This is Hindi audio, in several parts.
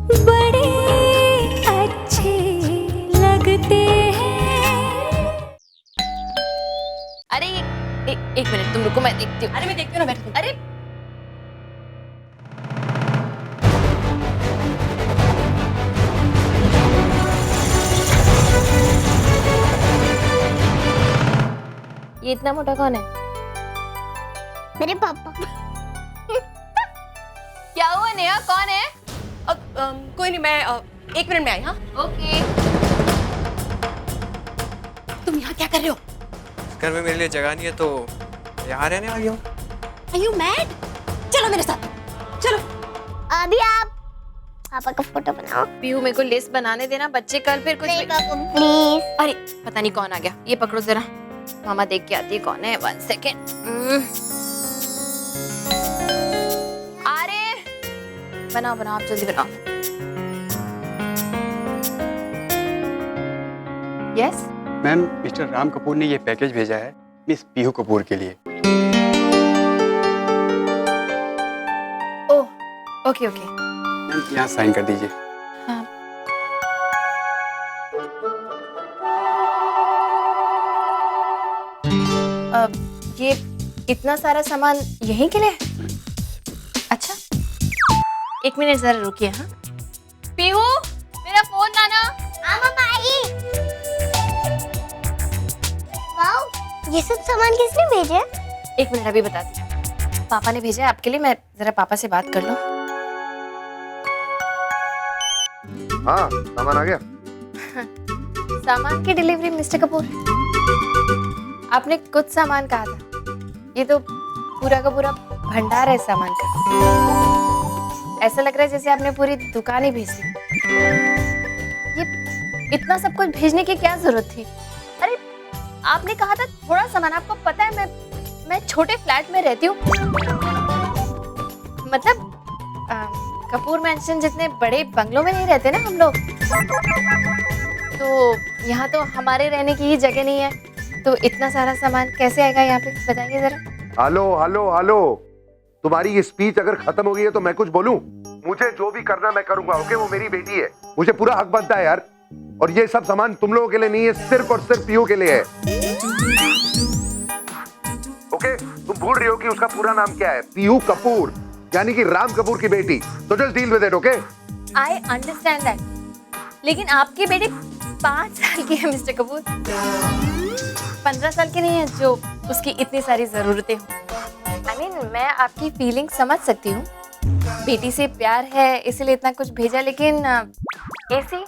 बड़े अच्छे लगते हैं। अरे एक मिनट तुम रुको, मैं देखती हूँ। अरे मैं देखती हूँ ना, बैठो। अरे ये इतना मोटा कौन है? मेरे पापा। क्या हुआ नेहा, कौन है? कोई नहीं, मैं 1 मिनट में आई। हाँ, ओके। तुम यहाँ क्या कर रहे हो? घर में मेरे लिए जगह नहीं है तो यहाँ रहने आ गया हूँ। Are you mad? चलो मेरे साथ, चलो। अभी आप पापा का फोटो बनाओ। पीहू मेरे को लिस्ट बनाने देना, बच्चे कल फिर कुछ नहीं पापा प्लीज। अरे पता नहीं कौन आ गया, ये पकड़ो जरा, मामा देख के आती है कौन है। 1 सेकेंड। अरे बनाओ बनाओ, आप जल्दी बनाओ। Yes ma'am, mister Ram Kapoor ने ये पैकेज भेजा है मिस पीहू कपूर के लिए। Oh okay okay. मैम यहाँ साइन कर दीजिए। हाँ। ये इतना सारा सामान यहीं के लिए है? अच्छा 1 मिनट जरा रुकिए। हाँ पीहू, मेरा फोन लाना। वाओ, ये सब सामान किसने भेजे? 1 मिनट अभी बताती हूँ। पापा ने भेजा है आपके लिए, मैं जरा पापा से बात कर लूं। हाँ, सामान आ गया। सामान की डिलीवरी मिस्टर कपूर, आपने कुछ सामान कहा था, ये तो पूरा का पूरा भंडार है सामान का। ऐसा लग रहा है जैसे आपने पूरी दुकान ही भेज दी। ये इतना सब कुछ भेजने की क्या जरूरत थी? अरे आपने कहा था थोड़ा सामान। आपको पता है मैं छोटे फ्लैट में रहती हूँ, मतलब कपूर मैंशन जितने बड़े बंगलों में नहीं रहते ना हम लोग, तो यहाँ तो हमारे रहने की ही जगह नहीं है, तो इतना सारा सामान कैसे आएगा यहाँ पे, बताइए जरा। हेलो हेलो हेलो, तुम्हारी ये स्पीच अगर खत्म हो गई है तो मैं कुछ बोलूं? मुझे जो भी करना मैं करूंगा, ओके? वो मेरी बेटी है, मुझे पूरा हक बनता है यार। और ये सब सामान तुम लोगों के लिए नहीं है, सिर्फ और सिर्फ पीहू के लिए है। ओके, तुम भूल रही हो कि उसका पूरा नाम क्या है? पीहू कपूर, यानी कि राम कपूर की बेटी। तो just deal with it, okay? I understand that, लेकिन आपकी बेटी 5 साल की है मिस्टर कपूर, 15 साल की नहीं है जो उसकी इतनी सारी जरूरतें हो। आई मीन मैं आपकी फीलिंग समझ सकती हूँ, बेटी से प्यार है इसलिए इतना कुछ भेजा, लेकिन एसी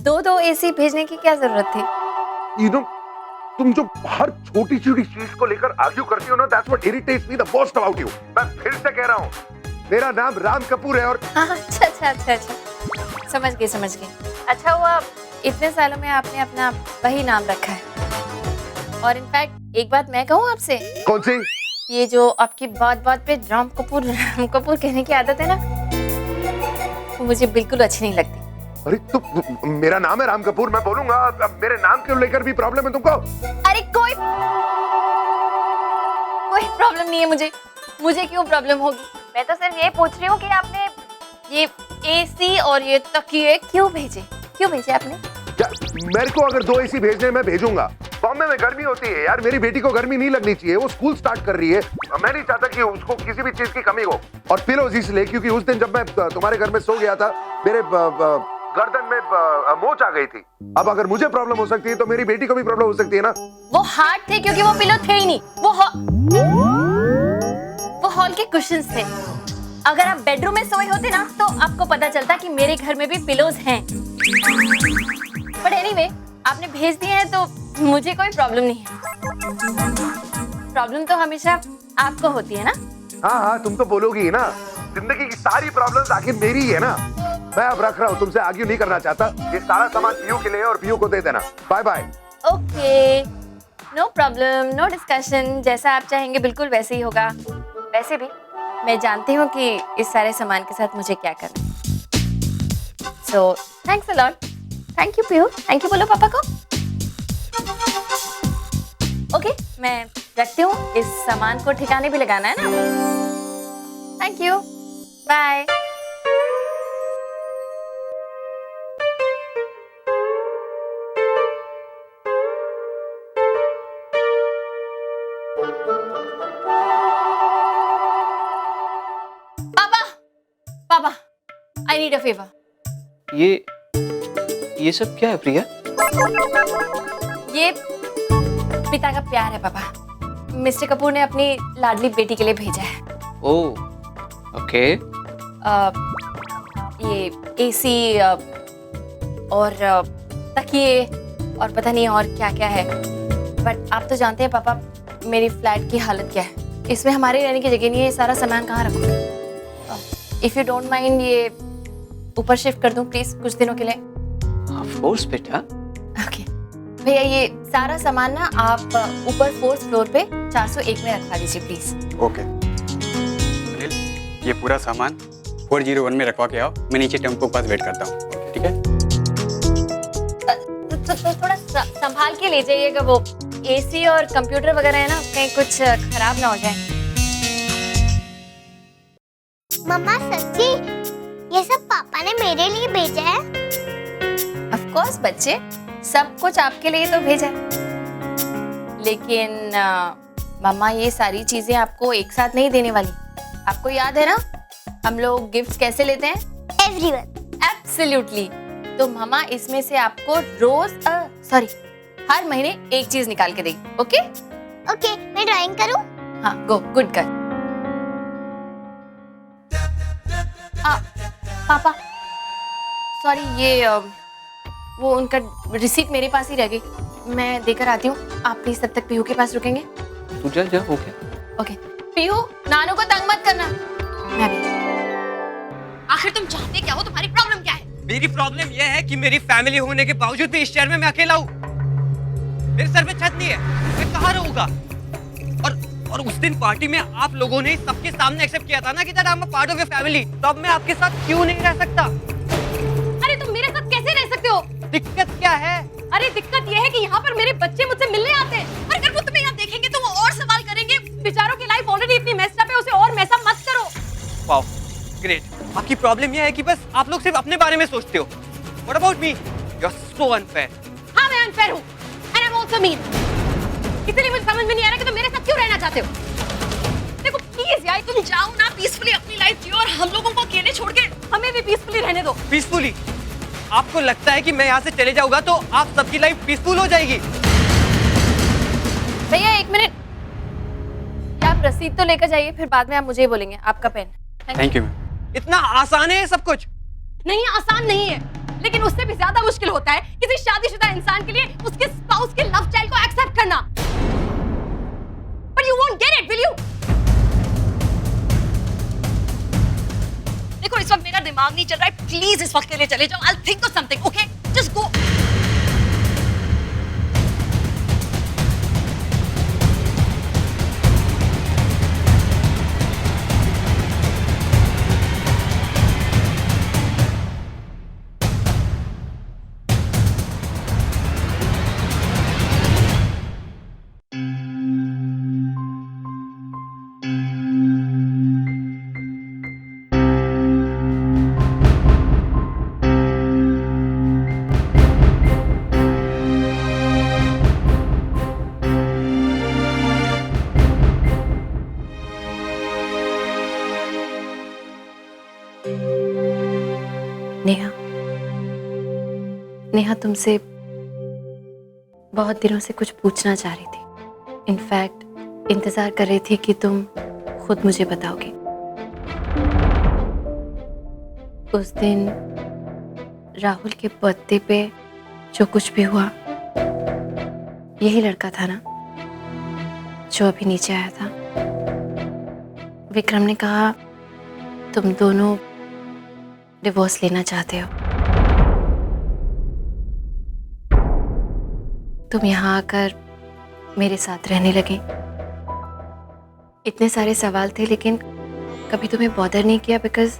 2 एसी भेजने की क्या जरूरत थी? यू नो, तुम जो हर छोटी छोटी चीज को लेकर आर्ग्यू करती हो ना, that's what irritates me the most about you. मैं फिर से कह रहा हूँ, मेरा नाम राम कपूर है और हाँ अच्छा, समझ गई। अच्छा हुआ इतने सालों में आपने अपना वही नाम रखा है। और इनफैक्ट एक बात मैं कहूँ आपसे, कौन सी? ये जो आपकी बात पे राम कपूर कहने की आदत है ना, वो मुझे बिल्कुल अच्छी नहीं लगती। अरे तो मेरा नाम है राम कपूर, मैं बोलूंगा। अब मेरे नाम को लेकर भी प्रॉब्लम है तुमको? अरे कोई प्रॉब्लम नहीं है मुझे क्यों प्रॉब्लम होगी? मैं तो सिर्फ ये पूछ रही हूँ कि आपने ये एसी और ये तकिए क्यों भेजे आपने? क्या मेरे को अगर 2 एसी भेजने मैं भेजूंगा? बॉम्बे में गर्मी होती है यार, मेरी बेटी को गर्मी नहीं लगनी चाहिए, वो स्कूल स्टार्ट कर रही है। मैं नहीं चाहता कि उसको किसी भी चीज की कमी हो। और पिलोज इसलिए क्योंकि उस दिन जब मैं तुम्हारे घर में सो गया था, मेरे गर्दन में मोच आ गई थी। अब अगर मुझे प्रॉब्लम हो सकती है तो मेरी बेटी को भी प्रॉब्लम हो सकती है ना? वो हार्ड थे क्योंकि वो पिलो थे ही नहीं, वो हॉल के कुशन्स थे। अगर आप बेडरूम में सोए होते ना तो आपको पता चलता कि मेरे घर में भी पिलोज हैं। बट एनीवे, आपने भेज दिए हैं तो मुझे कोई प्रॉब्लम नहीं है। प्रॉब्लम तो हमेशा आपको होती है ना? हाँ, तुम तो बोलोगी ही ना। जिंदगी की सारी प्रॉब्लम्स आखिर मेरी ही है ना। मैं अब रख रहा हूँ, तुमसे आर्ग्यू नहीं करना चाहता। ये सारा सामान पीयू के लिए और पीयू को दे देना। Bye bye. Okay, no problem, no discussion, जैसा आप चाहेंगे बिल्कुल वैसे ही होगा। वैसे भी मैं जानती हूँ कि इस सारे सामान के साथ मुझे क्या करना है। So thanks a lot. Thank you Piyu, thank you बोलो पापा को। ओके, मैं रखती हूँ, इस सामान को ठिकाने भी लगाना है ना। Thank you, bye. I need a favour. ये सब क्या है प्रिया? ये पिता का प्यार है पापा। मिस्टर कपूर ने अपनी लाडली बेटी के लिए भेजा है। ओह, ओके। ये एसी और तकिए और पता नहीं और क्या क्या है। बट आप तो जानते हैं पापा मेरी फ्लैट की हालत क्या है। इसमें हमारे रहने की जगह नहीं है। ये सारा सामान कहाँ रखूं? इफ यू डोंट माइंड ये ऊपर शिफ्ट कर दूं प्लीज कुछ दिनों के लिए। ऑफ कोर्स बेटा। ओके भैया, ये सारा सामान ना आप ऊपर 4th फ्लोर पे 401 में रखवा दीजिए प्लीज। ओके अनिल, ये पूरा सामान 401 में रखवा के आओ। मैं नीचे टेम्पो के पास वेट करता हूँ, ठीक है? तो थोड़ा संभाल के ले जाइएगा। वो एसी और कंप्यूटर वगैरह है ना, कहीं कुछ खराब ना हो जाए। मम्मा सच्ची ये सब पापा ने मेरे लिए भेजा है? ऑफ कोर्स बच्चे, सब कुछ आपके लिए तो भेजा है। लेकिन मम्मा ये सारी चीजें आपको एक साथ नहीं देने वाली। आपको याद है ना हम लोग गिफ्ट्स कैसे लेते हैं? एवरीवन। एब्सोल्युटली। तो मम्मा इसमें से आपको रोज हर महीने एक चीज निकाल के देगी। ओके ओके, मैं ड्राइंग करूं? हाँ, गो, गुड गर्ल। पापा सॉरी, ये वो उनका रिसीट मेरे पास ही रह गई। मैं देकर आती हूँ। आप प्लीज तब तक पीहू के पास रुकेंगे? तू जा जा, हो गया। ओके पीहू, नानू को तंग मत करना। मैं भी। आखिर तुम चाहते क्या हो? तुम्हारी प्रॉब्लम क्या है? मेरी प्रॉब्लम यह है कि मेरी फैमिली होने के बावजूद भी इस शहर में मैं अकेला हूँ। मेरे सर पे छत नहीं है, मैं कहाँ रहूंगा? और उस दिन पार्टी में आप लोगों ने सबके सामने एक्सेप्ट किया था ना कि that I am a part of your family. तो अब मैं आपके साथ क्यों नहीं रह सकता? अरे तुम मेरे साथ कैसे रह सकते हो? दिक्कत क्या है? अरे दिक्कत ये है कि यहाँ पर मेरे बच्चे मुझसे मिलने आते हैं और अगर वो तुम्हें यहाँ देखेंगे तो वो और सवाल करेंगे। बेचारों की लाइफ ऑलरेडी इतनी मेस्ड अप है, उसे और मेस अप मत करो। Wow, great. आपकी प्रॉब्लम यह है कि बस आप लोग सिर्फ अपने बारे में सोचते हो। What about me? You are so unfair. हाँ, मैं अनफेयर हूँ and I am also mean. इसलिए मुझे समझ में नहीं आ रहा कि तुम मेरे साथ क्यों रहना चाहते हो। देखो प्लीज यार, तुम जाओ ना, पीसफुली अपनी लाइफ जियो और हम लोगों को अकेले छोड़ के हमें भी पीसफुली रहने दो। पीसफुली? आपको लगता है कि मैं यहाँ से चले जाऊंगा तो आप सबकी लाइफ पीसफुल हो जाएगी? भैया एक मिनट, आप रसीद तो लेकर जाइए, फिर बाद में आप मुझे ही बोलेंगे। आपका पेन। Thank you. इतना आसान है सब कुछ? नहीं, आसान नहीं है, लेकिन उससे भी ज्यादा मुश्किल होता है किसी शादीशुदा इंसान के लिए उसके स्पाउस के लव चाइल्ड को एक्सेप्ट करना। But you won't get it, will you? देखो इस वक्त मेरा दिमाग नहीं चल रहा है, प्लीज इस वक्त के लिए चले जाओ। I'll think of something, okay? Just go. Neha तुमसे बहुत दिनों से कुछ पूछना चाह रही थी। इनफैक्ट इंतजार कर रही थी कि तुम खुद मुझे बताओगे। उस दिन राहुल के बर्थडे पे जो कुछ भी हुआ, यही लड़का था ना जो अभी नीचे आया था? विक्रम ने कहा तुम दोनों डिवोर्स लेना चाहते हो। तुम यहाँ आकर मेरे साथ रहने लगे। इतने सारे सवाल थे लेकिन कभी तुम्हें बॉदर नहीं किया, बिकॉज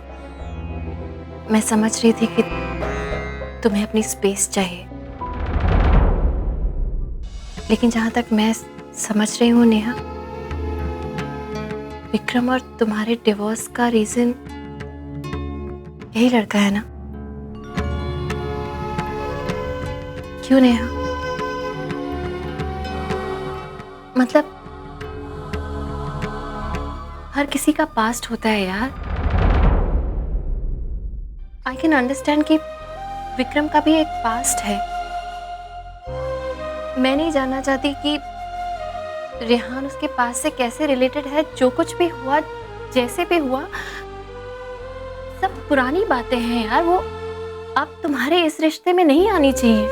मैं समझ रही थी कि तुम्हें अपनी स्पेस चाहिए। लेकिन जहाँ तक मैं समझ रही हूँ नेहा, विक्रम और तुम्हारे डिवोर्स का रीजन यही लड़का है ना? क्यों नेहा? मतलब हर किसी का पास्ट होता है यार। आई कैन अंडरस्टैंड कि विक्रम का भी एक पास्ट है। मैं नहीं जानना चाहती कि रेहान उसके पास से कैसे रिलेटेड है। जो कुछ भी हुआ, जैसे भी हुआ, सब पुरानी बातें हैं यार। वो अब तुम्हारे इस रिश्ते में नहीं आनी चाहिए।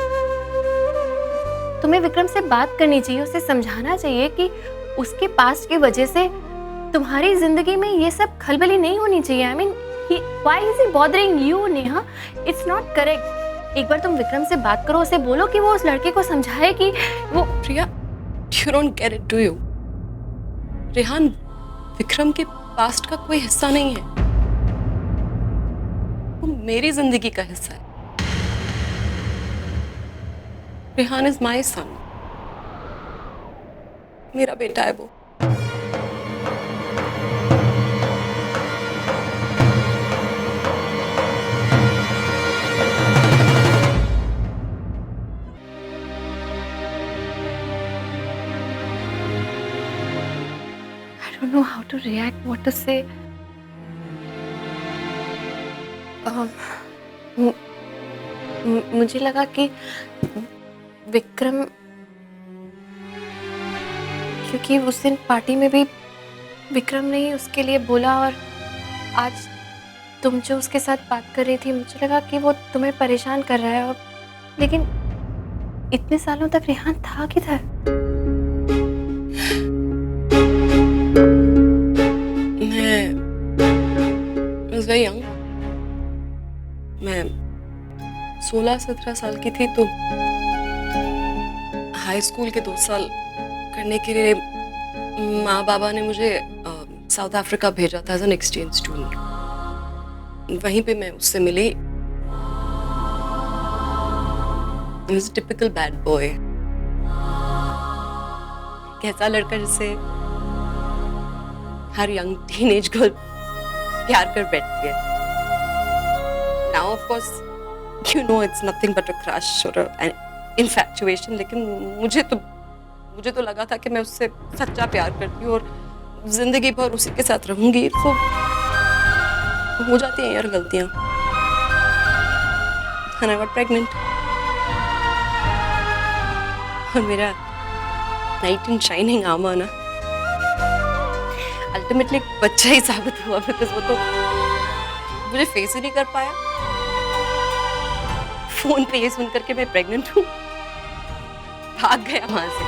तुम्हें विक्रम से बात करनी चाहिए, उसे समझाना चाहिए कि उसके पास्ट की वजह से तुम्हारी जिंदगी में ये सब खलबली नहीं होनी चाहिए। I mean, why is he bothering you Neha? It's not correct. एक बार तुम विक्रम से बात करो, उसे बोलो कि वो उस लड़के को समझाए कि वो प्रिया, you don't get it, do you? Rehan Vikram के पास्ट का कोई हिस्सा नहीं है, वो मेरी जिंदगी का हिस्सा है। रेहान इज माई सन, मेरा बेटा है वो। I don't know how to react, what to say. मुझे लगा कि विक्रम, क्योंकि उस दिन पार्टी में भी विक्रम ने ही उसके लिए बोला, और आज तुम जो उसके साथ बात कर रही थी, मुझे लगा कि वो तुम्हें परेशान कर रहा है। और लेकिन इतने सालों तक रेहान था किधर? यंग, मैं 16-17 साल की थी, तो हाई स्कूल के 2 साल करने के लिए माँ बाबा ने मुझे साउथ अफ्रीका भेजा था एज एन एक्सचेंज स्टूडेंट। वहीं पे मैं उससे मिली। He was a typical bad boy, कैसा लड़का जिसे हर यंग टीनेज गर्ल प्यार कर बैठती है। Now of course you know it's nothing but a crush or an infatuation, लेकिन मुझे तो लगा था कि मैं उससे सच्चा प्यार करती हूँ और जिंदगी भर उसी के साथ रहूंगी। तो हो जाती हैं यार गलतियाँ। And I got pregnant, और मेरा नाइट इन शाइनिंग आमा ना अल्टीमेटली बच्चा ही साबित हुआ, बिकॉज वो तो मुझे फेस ही नहीं कर पाया। फोन पे ये सुन करके मैं प्रेग्नेंट हूँ, भाग गया वहां से।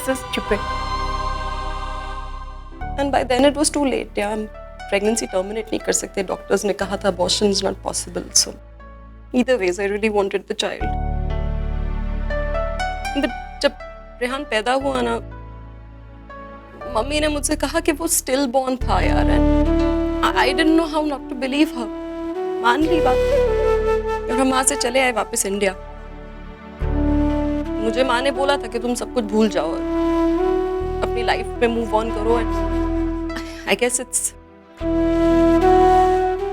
So stupid. And by then it was too late. Yeah, हम pregnancy terminate नहीं कर सकते। डॉक्टर्स ने कहा था abortion is not possible. So either ways I really wanted the child. But जब रेहान पैदा हुआ ना, मम्मी ने मुझसे कहा कि वो स्टिल बॉर्न था यार। I didn't know how not to believe her. मान ली बात और हम वहां से चले आए वापस इंडिया। मुझे माँ ने बोला था कि तुम सब कुछ भूल जाओ और अपनी लाइफ में मूव ऑन करो। आई गेस इट्स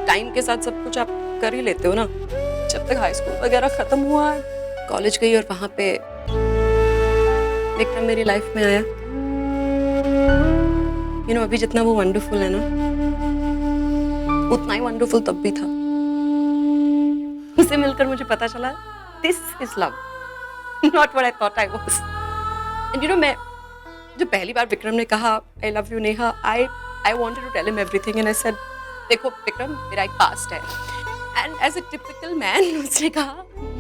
टाइम के साथ सब कुछ आप कर ही लेते हो ना। जब तक हाई स्कूल वगैरह खत्म हुआ, कॉलेज गई और वहां पे विक्रम मेरी लाइफ में आया। You know, अभी जितना वो वंडरफुल है ना, उतना ही वंडरफुल तब भी था। उसे मिलकर मुझे पता चला this is love, not what I thought I was. And you know, मैं जब पहली बार विक्रम ने कहा I love you Neha, I wanted to tell him everything and I said देखो विक्रम, मेरा एक पास्ट है। And as a typical man उसने कहा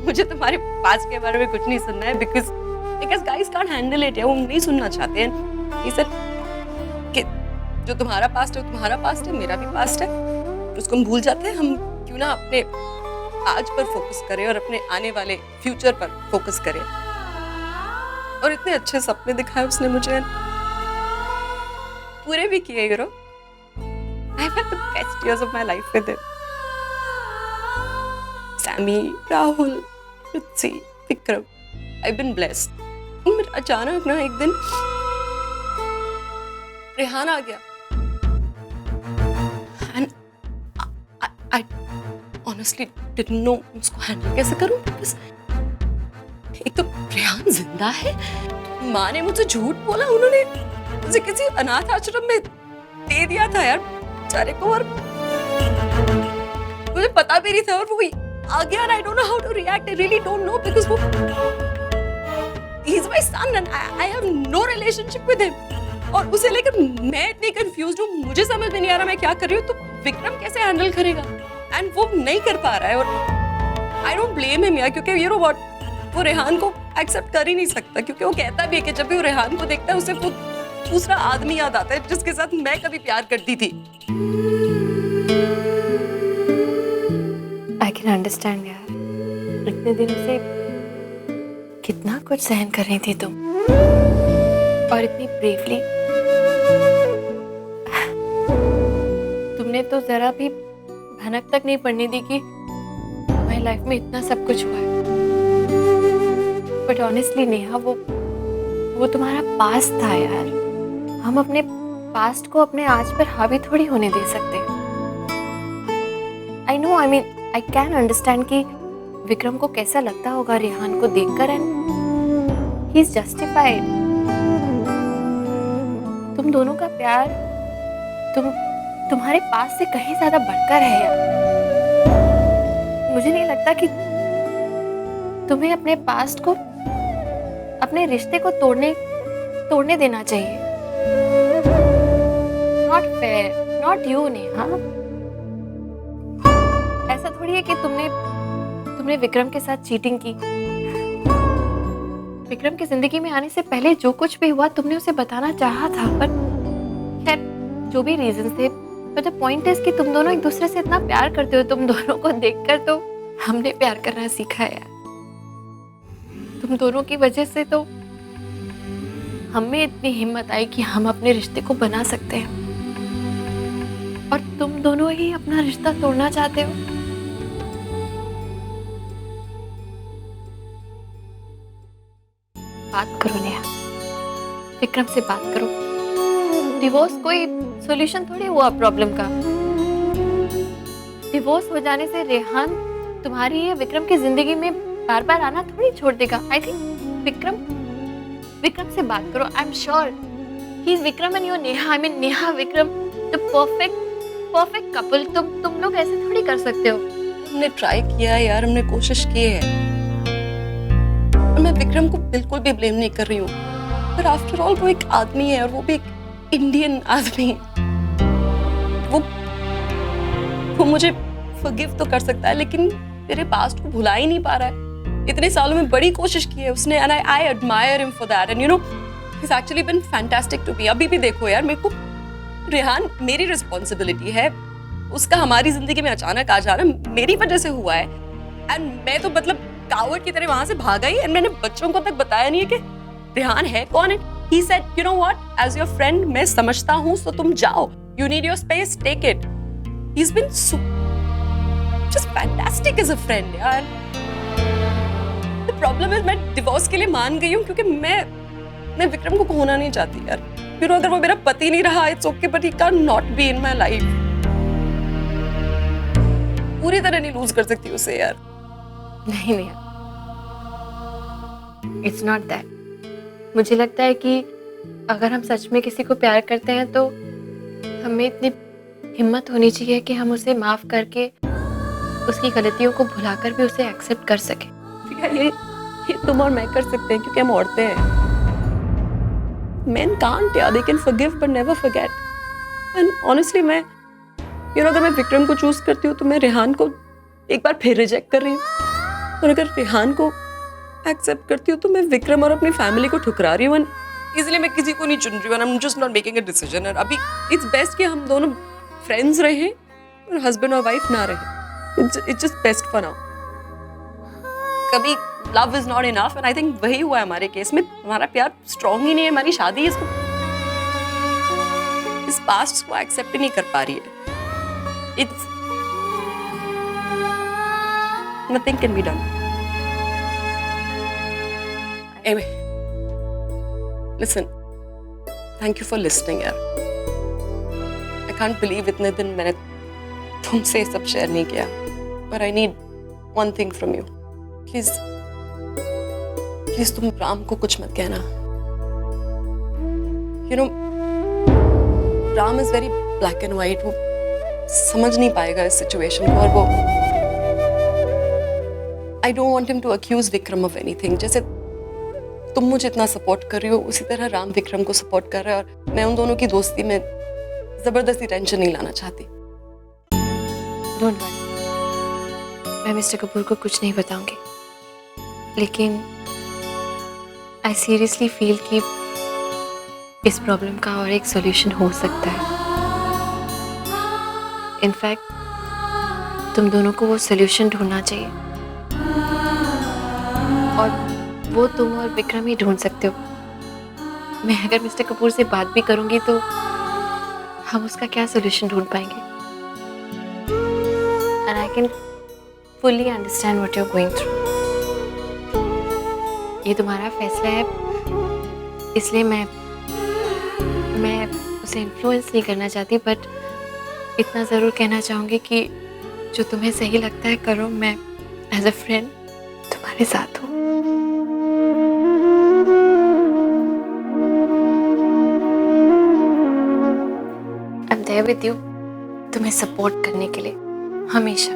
मुझे तुम्हारे पास्ट के बारे में कुछ नहीं सुनना है, because guys can't handle it, वो नहीं सुनना चाहते हैं। He said कि जो तुम्हारा पास्ट है वो तुम्हारा पास्ट है, मेरा भी पास्ट है, उसको हम भूल जाते हैं। हम क्यों ना अपने आज पर फोकस करें और अपने आने वाले फ्यूचर पर फोकस करें। और इतने अच्छे सपने दिखाए उसने मुझे, पूरे भी किए। You know, I have the best years of my life with him. Sammy, Rahul, Ruchi, Vikram, I've been blessed. But अचानक ना एक दिन रेहान आ गया। And I honestly didn't know उसको हैंडल कैसे करूं, because एक तो रेहान जिंदा है, माँ ने मुझे झूठ बोला, उन्होंने मुझे किसी अनाथ आश्रम में दे दिया था यार। बेचारे को, और मुझे पता भी नहीं था, और वो आ गया, I don't know how to react, I really don't know, because वो he is my son and I have no relationship with him, और उसे लेकर मैं इतनी कंफ्यूज्ड हूँ, मुझे समझ में नहीं आ रहा मैं क्या कर रही हूँ, तो विक्रम कैसे हैंडल करेगा, एंड वो नहीं कर पा रहा है, और आई डोंट ब्लेम हिम यार, क्योंकि यू नो व्हाट, वो रेहान को एक्सेप्ट कर ही नहीं सकता, क्योंकि वो कहता भी है कि जब भी वो रेहान को देखता है उसे वो दूसरा आदमी याद आता है जिसके साथ मैं कभी प्यार करती थी। आई कैन अंडरस्टैंड यार, इतने दिनों से कितना कुछ सहन कर रही थी तुम, और इतनी ब्रेवली तुमने तो जरा भी भनक तक नहीं पड़ने दी कि तुम्हारी लाइफ में इतना सब कुछ हुआ है। बट ऑनेस्टली नेहा, वो तुम्हारा पास्ट था यार, हम अपने पास्ट को अपने आज पर हावी थोड़ी होने दे सकते। I know, I mean I can understand कि विक्रम को कैसा लगता होगा रेहान को देखकर, एंड ही इज जस्टिफाइड। तुम दोनों का प्यार तुम्हारे पास से कहीं ज्यादा बढ़कर है यार। मुझे नहीं लगता कि तुम्हें अपने पास्ट को, अपने रिश्ते को तोड़ने देना चाहिए। Not fair, not you Neha. ऐसा थोड़ी है कि तुमने विक्रम के साथ चीटिंग की। विक्रम की जिंदगी में आने से पहले जो कुछ भी हुआ तुमने उसे बताना चाहा था, पर खैर जो भी रीजन थे, बट द पॉइंट इज कि तुम दोनों एक दूसरे से इतना प्यार करते हो। तुम दोनों को देखकर तो हमने प्यार करना सीखा है। तुम दोनों की वजह से तो हमें इतनी हिम्मत आई कि हम अपने रिश्ते को बना सकते हैं, और तुम दोनों ही अपना रिश्ता तोड़ना चाहते हो। बात करो नेहा, विक्रम से बात करो। डिवोर्स कोई सॉल्यूशन थोड़ी हुआ प्रॉब्लम का। डिवोर्स हो जाने से रेहान तुम्हारी या विक्रम की जिंदगी में बार बार आना थोड़ी छोड़ देगा। आई थिंक विक्रम से बात करो। I am sure he is Vikram and you Neha, I mean Neha Vikram, the perfect couple. तुम लोग ऐसे थोड़ी कर सकते हो। हमने ट्राई किया है यार, हमने कोशिश की है, और मैं विक्रम को बिल्कुल भी ब्लेम नहीं कर रही हूँ, पर आफ्टर ऑल वो एक आदमी है, और वो भी एक इंडियन आदमी है। वो मुझे फॉरगिव तो कर सकता है, लेकिन मेरे पास्ट को भुला ही नहीं पा रहा है। इतने सालों में बड़ी कोशिश की है उसने, and I admire him for that, and you know he is actually been fantastic to me. अभी भी देखो यार, मेरे को रेहान मेरी रिस्पॉन्सिबिलिटी है, उसका हमारी जिंदगी में अचानक आ जाना मेरी वजह से हुआ है, एंड मैं तो मतलब कावर्ड की तरह वहां से भाग आई, एंड मैंने बच्चों को तक बताया नहीं है कि रेहान है कौन है। He said, you know what, as your friend मैं समझता हूँ, सो तुम जाओ, you need your space, take it. He has been so just fantastic as a friend यार। द प्रॉब्लम इज मैं डिवोर्स के लिए मान गई हूँ, क्योंकि मैं विक्रम को खोना नहीं चाहती यार। फिर अगर वो मेरा पति नहीं रहा, it's okay, but he can not be in my life. पूरी तरह नहीं लूज कर सकती उसे यार। नहीं, इट्स नॉट दैट। मुझे लगता है कि अगर हम सच में किसी को प्यार करते हैं तो हमें इतनी हिम्मत होनी चाहिए कि हम उसे माफ करके उसकी गलतियों को भुलाकर भी उसे एक्सेप्ट कर सके। ये तुम और मैं कर सकते हैं, क्योंकि हम औरतें हैं। Men can't, yeah, they can forgive but never forget. And honestly, मैं अगर मैं विक्रम को चूज करती हूँ तो मैं रेहान को एक बार फिर रिजेक्ट कर रही हूँ, और अगर रेहान को एक्सेप्ट करती हूँ तो मैं विक्रम और अपनी फैमिली को ठुकरा रही हूँ। इसलिए मैं किसी को नहीं चुन रही हूँ, I'm just not making a decision। और अभी it's best कि हम दोनों फ्रेंड्स रहें और हस्बैंड और वाइफ ना रहें। It's just best for now। कभी love is not enough, and I think वही हुआ है हमारे केस में। हमारा प्यार स्ट्रॉन्ग ही नहीं है, हमारी शादी इसको इस पास्ट को एक्सेप्ट नहीं कर पा रही है। It's nothing can be done. Anyway, listen, thank you for listening यार। आई कांट बिलीव इतने दिन मैंने तुमसे सब शेयर नहीं किया, पर I need one thing from you. Please तुम राम को कुछ मत कहना। You know Ram is very black and white. वो समझ नहीं पाएगा इस सिचुएशन को, और वो I don't want him to accuse Vikram of anything. जैसे तुम मुझे इतना सपोर्ट कर रही हो उसी तरह राम विक्रम को सपोर्ट कर रहा है, और मैं उन दोनों की दोस्ती में जबरदस्ती टेंशन नहीं लाना चाहती। डोंट वरी, मैं मिस्टर कपूर को कुछ नहीं बताऊंगी, लेकिन आई सीरियसली फील कि इस प्रॉब्लम का और एक सॉल्यूशन हो सकता है। इनफैक्ट तुम दोनों को वो सॉल्यूशन ढूंढना चाहिए, और वो तुम और विक्रम ही ढूंढ सकते हो। मैं अगर मिस्टर कपूर से बात भी करूंगी तो हम उसका क्या सॉल्यूशन ढूंढ पाएंगे? And I can fully understand what you are going through. ये तुम्हारा फैसला है, इसलिए मैं उसे इन्फ्लुएंस नहीं करना चाहती, बट इतना ज़रूर कहना चाहूँगी कि जो तुम्हें सही लगता है करो। मैं एज अ फ्रेंड तुम्हारे साथ हूँ। I am there with you, तुम्हें सपोर्ट करने के लिए हमेशा।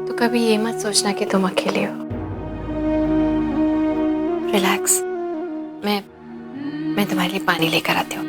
तो कभी ये मत सोचना कि तुम अकेले हो। रिलैक्स, मैं तुम्हारे लिए पानी लेकर आती हूँ।